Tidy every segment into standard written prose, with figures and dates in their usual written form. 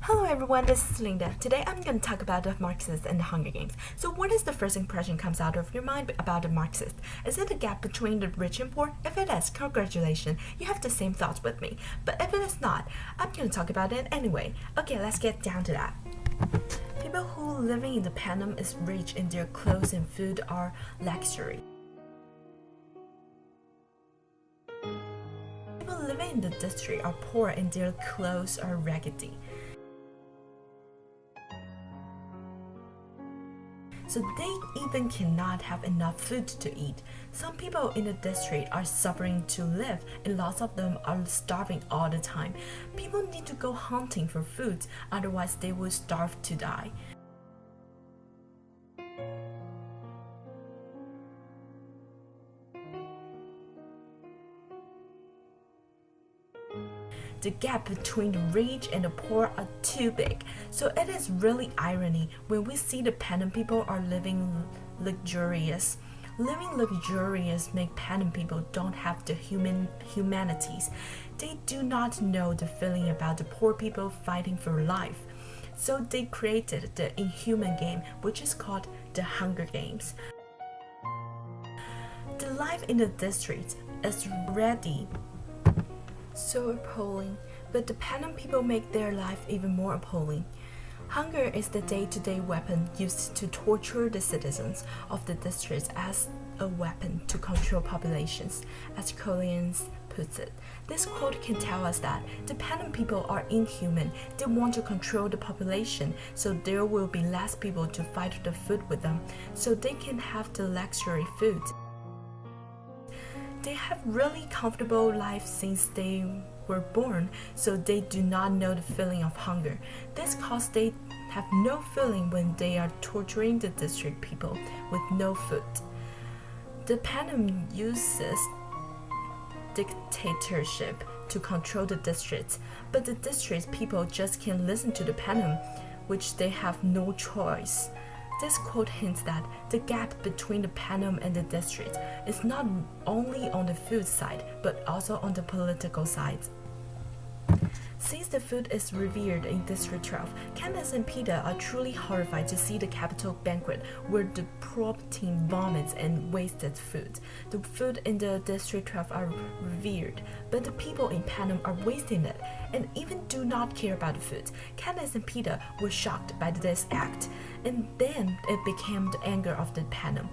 Hello everyone, this is Linda. Today I'm going to talk about the Marxists and the Hunger Games. So what is the first impression comes out of your mind about the Marxist? Is it a gap between the rich and poor? If it is, congratulations, you have the same thoughts with me. But if it is not, I'm going to talk about it anyway. Okay, let's get down to that. People who living in the Panama is rich in their clothes and food are luxury. People living in the district are poor and their clothes are raggedy. So they even cannot have enough food to eat. Some people in the district are suffering to live, and lots of them are starving all the time. People need to go hunting for food, otherwise they will starve to die. The gap between the rich and the poor are too big. So it is really irony when we see the Panam people are living luxurious. Living luxurious make Panam people don't have the humanities. They do not know the feeling about the poor people fighting for life. So they created the inhuman game, which is called the Hunger Games. The life in the district is ready so appalling, but the Panam people make their life even more appalling. Hunger is the day-to-day weapon used to torture the citizens of the districts as a weapon to control populations, as Collins puts it. This quote can tell us that the Panam people are inhuman. They want to control the population so there will be less people to fight for the food with them, so they can have the luxury food. They have really comfortable life since they were born, so they do not know the feeling of hunger. This cause they have no feeling when they are torturing the district people with no food. The Panam uses dictatorship to control the districts, but the district people just can't listen to the Panam, which they have no choice. This quote hints that the gap between the Panam and the district is not only on the food side, but also on the political side. Since the food is revered in District 12, Candace and Peter are truly horrified to see the capital banquet where the poor team vomits and wasted food. The food in the District 12 are revered, but the people in Panam are wasting it and even do not care about the food. Candace and Peter were shocked by this act, and then it became the anger of the Panam.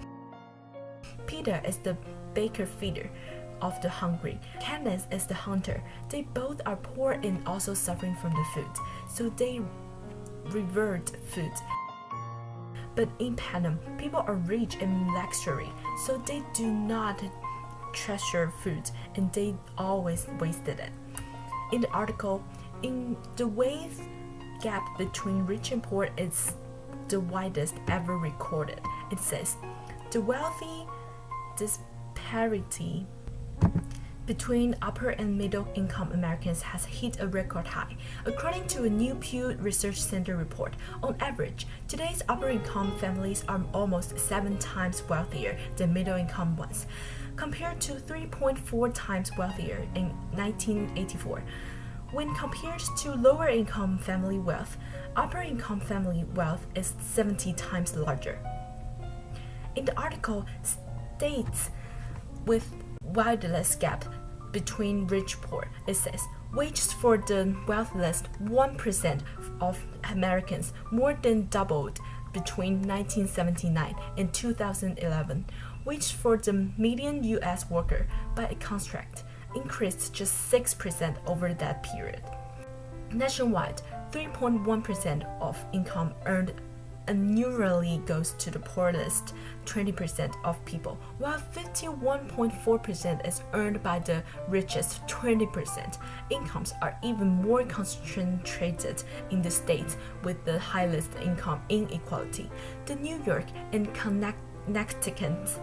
Peter is the baker feeder of the hungry. Candace is the hunter. They both are poor and also suffering from the food, so they revert food. But in Panam, people are rich in luxury, so they do not treasure food and they always wasted it. In the article, in the wave gap between rich and poor is the widest ever recorded. It says, the wealthy disparity between upper and middle income Americans has hit a record high. According to a new Pew Research Center report, on average, today's upper income families are almost 7 times wealthier than middle income ones, compared to 3.4 times wealthier in 1984. When compared to lower income family wealth, upper income family wealth is 70 times larger. In the article, states with wildest gap between rich and poor, it says wages for the wealthiest 1% of Americans more than doubled between 1979 and 2011. Wages for the median U.S. worker, by a contract, increased just 6% over that period. Nationwide, 3.1% of income earned annually goes to the poorest 20% of people, while 51.4% is earned by the richest 20%. Incomes are even more concentrated in the states with the highest income inequality. The New York and Connecticut,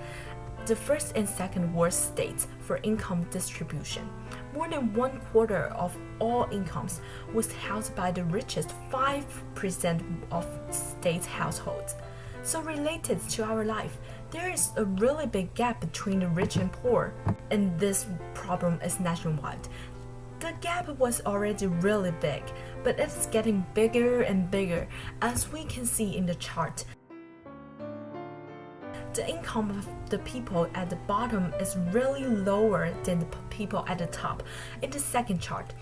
the first and second worst states for income distribution. More than 1/4 of all incomes was held by the richest 5% of states' households. So related to our life, there is a really big gap between the rich and poor, and this problem is nationwide. The gap was already really big, but it's getting bigger and bigger, as we can see in the chart. The income of the people at the bottom is really lower than the people at the top in the second chart.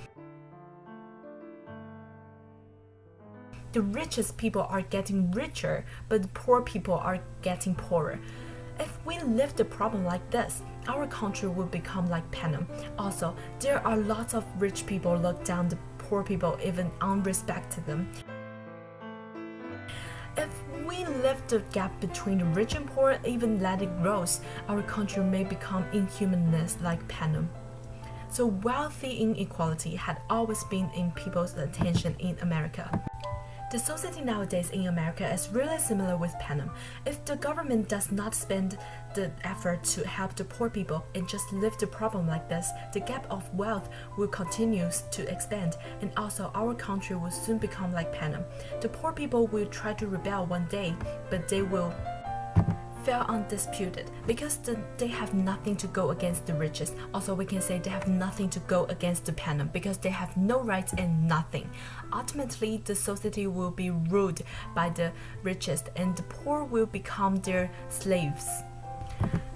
The richest people are getting richer, but the poor people are getting poorer. If we leave the problem like this, our country will become like Panama. Also, there are lots of rich people look down the poor people, even unrespect them. If we lift the gap between the rich and poor, even let it grow, our country may become inhumanist like Panama. So wealthy inequality had always been in people's attention in America. The society nowadays in America is really similar with Panama. If the government does not spend the effort to help the poor people and just leave the problem like this, the gap of wealth will continue to expand, and also our country will soon become like Panama. The poor people will try to rebel one day, but they will fail undisputed because they have nothing to go against the richest. Also, we can say they have nothing to go against the Panama because they have no rights and nothing. Ultimately, the society will be ruled by the richest and the poor will become their slaves.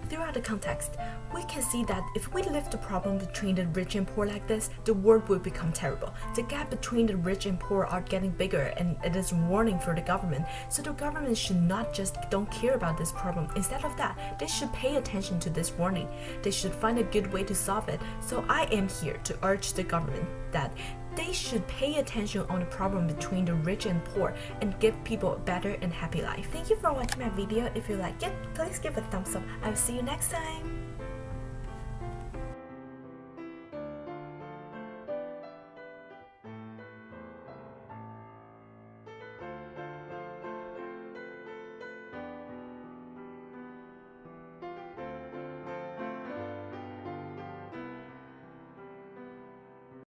Throughout the context, we can see that if we leave the problem between the rich and poor like this, the world will become terrible. The gap between the rich and poor are getting bigger, and it is a warning for the government. So the government should not just don't care about this problem. Instead of that, they should pay attention to this warning. They should find a good way to solve it. So I am here to urge the government that they should pay attention on the problem between the rich and poor and give people a better and happy life. Thank you for watching my video. If you like it, please give a thumbs up. I'll see you next time.